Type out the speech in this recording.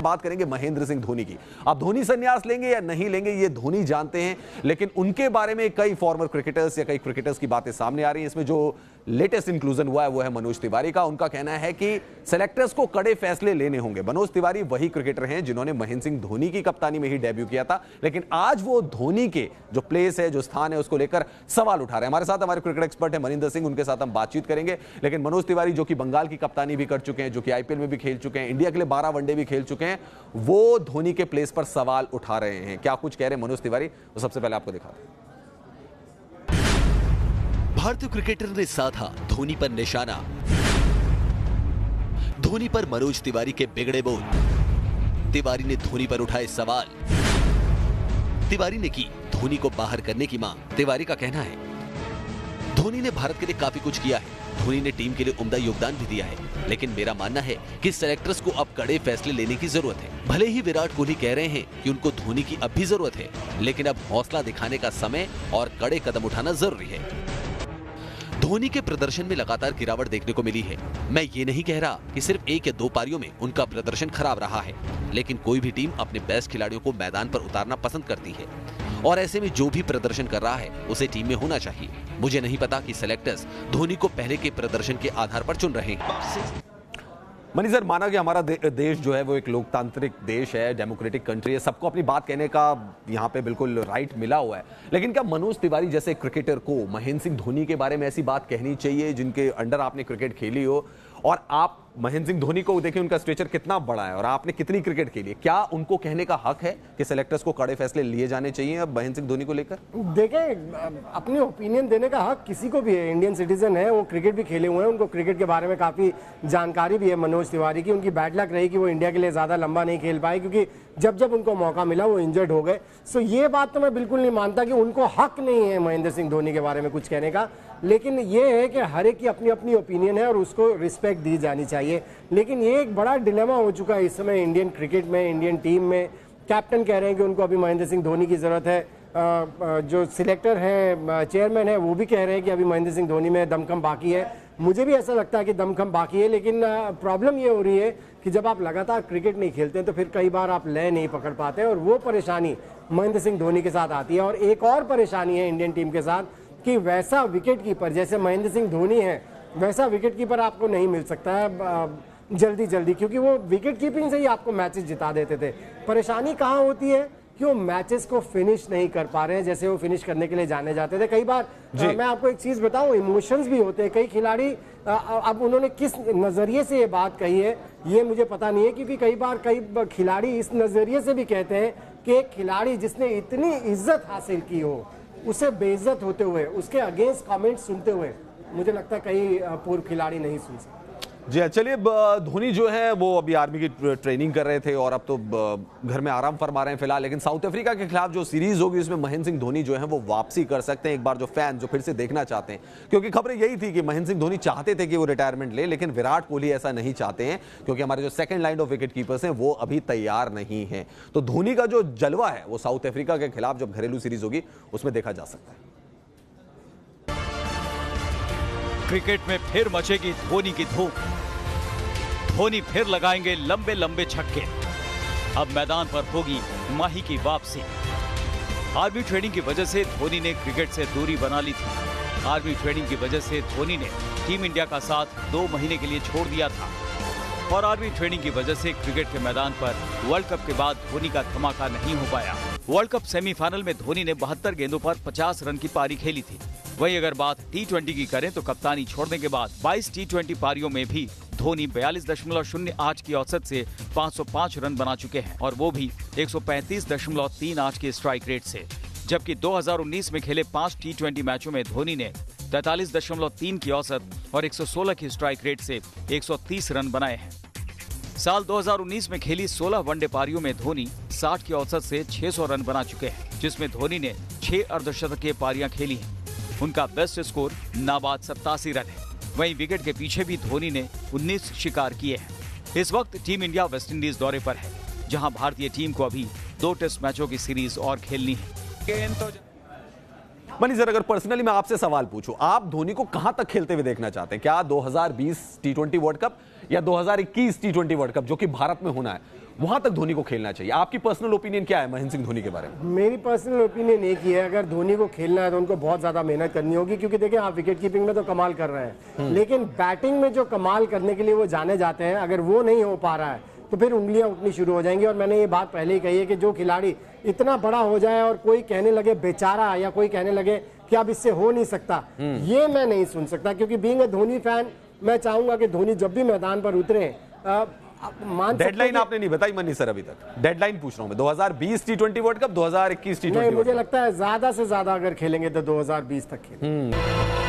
बात करेंगे महेंद्र सिंह धोनी की। अब धोनी संन्यास लेंगे या नहीं लेंगे ये धोनी जानते हैं, लेकिन उनके बारे में कई फॉर्मर क्रिकेटर्स या कई क्रिकेटर्स की बातें सामने आ रही हैं। इसमें जो लेटेस्ट इंक्लूजन हुआ है वो है मनोज तिवारी का। उनका कहना है कि सेलेक्टर्स को कड़े फैसले लेने होंगे। मनोज तिवारी वही क्रिकेटर हैं जिन्होंने महेंद्र सिंह धोनी की कप्तानी में ही डेब्यू किया था, लेकिन आज वो धोनी के जो प्लेस है, जो स्थान है, उसको लेकर सवाल उठा रहे हैं। हमारे साथ हमारे क्रिकेट एक्सपर्ट है मनिंदर सिंह, उनके साथ हम बातचीत करेंगे। लेकिन मनोज तिवारी जो कि बंगाल की कप्तानी भी कर चुके हैं, जो कि आईपीएल में भी खेल चुके हैं, इंडिया के लिए 12 वनडे भी खेल चुके हैं, वो धोनी के प्लेस पर सवाल उठा रहे हैं। क्या कुछ कह रहे हैं मनोज तिवारी, वो सबसे पहले आपको दिखाते हैं। भारतीय क्रिकेटर ने साधा धोनी पर निशाना। धोनी पर मनोज तिवारी के बिगड़े बोल। तिवारी ने धोनी पर उठाए सवाल। तिवारी ने की धोनी को बाहर करने की मांग। तिवारी का कहना है धोनी ने भारत के लिए काफी कुछ किया है, धोनी ने टीम के लिए उम्दा योगदान भी दिया है, लेकिन मेरा मानना है कि सेलेक्टर्स को अब कड़े फैसले लेने की जरूरत है। भले ही विराट कोहली कह रहे हैं कि उनको धोनी की अब भी जरूरत है, लेकिन अब हौसला दिखाने का समय और कड़े कदम उठाना जरूरी है। धोनी के प्रदर्शन में लगातार गिरावट देखने को मिली है। मैं ये नहीं कह रहा कि सिर्फ 1 या 2 पारियों में उनका प्रदर्शन खराब रहा है, लेकिन कोई भी टीम अपने बेस्ट खिलाड़ियों को मैदान पर उतारना पसंद करती है, और ऐसे में जो भी प्रदर्शन कर रहा है उसे टीम में होना चाहिए। मुझे नहीं पता कि सेलेक्टर्स धोनी को पहले के प्रदर्शन के आधार पर चुन रहे हैं। मनी सर, माना कि हमारा देश जो है वो एक लोकतांत्रिक देश है, डेमोक्रेटिक कंट्री है, सबको अपनी बात कहने का यहाँ पे बिल्कुल राइट मिला हुआ है, लेकिन क्या मनोज तिवारी जैसे क्रिकेटर को महेंद्र सिंह धोनी के बारे में ऐसी बात कहनी चाहिए जिनके अंडर आपने क्रिकेट खेली हो? और आप महेंद्र सिंह धोनी को देखिए, उनका स्ट्रेचर कितना बड़ा है और आपने कितनी क्रिकेट खेली है, क्या उनको कहने का हक है कि सेलेक्टर्स को कड़े फैसले लिए जाने चाहिए अब महेंद्र सिंह धोनी को लेकर? देखें, अपनी ओपिनियन देने का हक किसी को भी है। इंडियन सिटीजन है, वो क्रिकेट भी खेले हुए हैं, उनको क्रिकेट के बारे में काफ़ी जानकारी भी है मनोज तिवारी की। उनकी बैड लक रही कि वो इंडिया के लिए ज़्यादा लंबा नहीं खेल पाए, क्योंकि जब जब उनको मौका मिला वो इंजर्ड हो गए। सो ये बात तो मैं बिल्कुल नहीं मानता कि उनको हक नहीं है महेंद्र सिंह धोनी के बारे में कुछ कहने का, लेकिन ये है कि हर एक की अपनी अपनी ओपिनियन है और उसको रिस्पेक्ट दी जानी चाहिए। लेकिन ये एक बड़ा डिलेमा हो चुका है इस समय इंडियन क्रिकेट में, इंडियन टीम में। कैप्टन कह रहे हैं कि उनको अभी महेंद्र सिंह धोनी की ज़रूरत है, जो सिलेक्टर है, चेयरमैन है, वो भी कह रहे हैं कि अभी महेंद्र सिंह धोनी में दमखम बाकी है। मुझे भी ऐसा लगता है कि दमखम बाकी है, लेकिन प्रॉब्लम ये हो रही है कि जब आप लगातार क्रिकेट नहीं खेलते हैं तो फिर कई बार आप लय नहीं पकड़ पाते, और वो परेशानी महेंद्र सिंह धोनी के साथ आती है। और एक और परेशानी है इंडियन टीम के साथ कि वैसा विकेट कीपर जैसे महेंद्र सिंह धोनी है, वैसा विकेट कीपर आपको नहीं मिल सकता है जल्दी, क्योंकि वो विकेट कीपिंग से ही आपको मैचेस जिता देते थे। परेशानी कहाँ होती है कि वो मैचेस को फिनिश नहीं कर पा रहे हैं जैसे वो फिनिश करने के लिए जाने जाते थे। कई बार मैं आपको एक चीज़ बताऊं, इमोशंस भी होते हैं। कई खिलाड़ी, अब उन्होंने किस नज़रिए से ये बात कही है ये मुझे पता नहीं है, क्योंकि कई खिलाड़ी इस नज़रिए से भी कहते हैं कि एक खिलाड़ी जिसने इतनी इज्जत हासिल की हो, उसे बेइज्जत होते हुए, उसके अगेंस्ट कमेंट सुनते हुए, मुझे लगता है कई पूर्व खिलाड़ी नहीं सुन सकते। जी चलिए, धोनी जो है वो अभी आर्मी की ट्रेनिंग कर रहे थे और अब तो घर में आराम फरमा रहे हैं फिलहाल, लेकिन साउथ अफ्रीका के खिलाफ जो सीरीज होगी उसमें महेंद्र सिंह धोनी जो है वो वापसी कर सकते हैं एक बार, जो फैन जो फिर से देखना चाहते हैं। क्योंकि खबरें यही थी कि महेंद्र सिंह धोनी चाहते थे कि वो रिटायरमेंट ले, लेकिन विराट कोहली ऐसा नहीं चाहते हैं, क्योंकि हमारे जो second line of wicket keepers हैं वो अभी तैयार नहीं है। तो धोनी का जो जलवा है वो साउथ अफ्रीका के खिलाफ जब घरेलू सीरीज होगी उसमें देखा जा सकता है। क्रिकेट में फिर मचेगी धोनी की धूम। धोनी फिर लगाएंगे लंबे लंबे छक्के। अब मैदान पर होगी माही की वापसी। आर्मी ट्रेनिंग की वजह से धोनी ने क्रिकेट से दूरी बना ली थी। आर्मी ट्रेनिंग की वजह से धोनी ने टीम इंडिया का साथ 2 महीने के लिए छोड़ दिया था, और आर्मी ट्रेनिंग की वजह से क्रिकेट के मैदान पर वर्ल्ड कप के बाद धोनी का धमाका नहीं हो पाया। वर्ल्ड कप सेमीफाइनल में धोनी ने 72 गेंदों पर 50 रन की पारी खेली थी। वहीं अगर बात T20 की करें तो कप्तानी छोड़ने के बाद 22 T20 पारियों में भी धोनी 42.08 की औसत से 505 रन बना चुके हैं, और वो भी 135.38 की स्ट्राइक रेट से। जबकि 2019 में खेले 5 T20 मैचों में धोनी ने 43.3 की औसत और 116 की स्ट्राइक रेट से 130 रन बनाए हैं। साल 2019 में खेली 16 वनडे पारियों में धोनी 60 की औसत से 600 रन बना चुके हैं, जिसमें धोनी ने 6 अर्धशतकीय पारियां खेली हैं। उनका बेस्ट स्कोर नाबाद 87 रन है। वहीं विकेट के पीछे भी धोनी ने 19 शिकार किए हैं। इस वक्त टीम इंडिया वेस्टइंडीज दौरे पर है, जहां भारतीय टीम को अभी 2 टेस्ट मैचों की सीरीज और खेलनी है। मनी सर, अगर पर्सनली मैं आपसे सवाल पूछूं, आप धोनी को कहां तक खेलते हुए देखना चाहते हैं? क्या 2020 टी20 वर्ल्ड कप या 2021 टी20 वर्ल्ड कप जो कि भारत में होना है, वहां तक धोनी को खेलना चाहिए? आपकी पर्सनल ओपिनियन क्या है महेंद्र सिंह धोनी के बारे में? मेरी पर्सनल ओपिनियन एक ही है, अगर धोनी को खेलना है तो उनको बहुत ज्यादा मेहनत करनी होगी, क्योंकि देखिए आप विकेट कीपिंग में तो कमाल कर रहे हैं, लेकिन बैटिंग में जो कमाल करने के लिए वो जाने जाते हैं, अगर वो नहीं हो पा रहा है तो फिर उंगलियां उठनी शुरू हो जाएंगी। और मैंने ये बात पहले ही कही है कि जो खिलाड़ी इतना बड़ा हो जाए और कोई कहने लगे बेचारा या कोई कहने लगे कि अब इससे हो नहीं सकता, ये मैं नहीं सुन सकता। क्योंकि बीइंग अ धोनी फैन, मैं चाहूंगा कि धोनी जब भी मैदान पर उतरे, डेडलाइन आपने नहीं बताई मनी सर अभी तक, डेडलाइन पूछ रहा हूं मैं। 2020 टी20 वर्ल्ड कप, 2021 टी20 मुझे लगता है ज्यादा से ज्यादा अगर खेलेंगे तो 2020 तक खेलेंगे।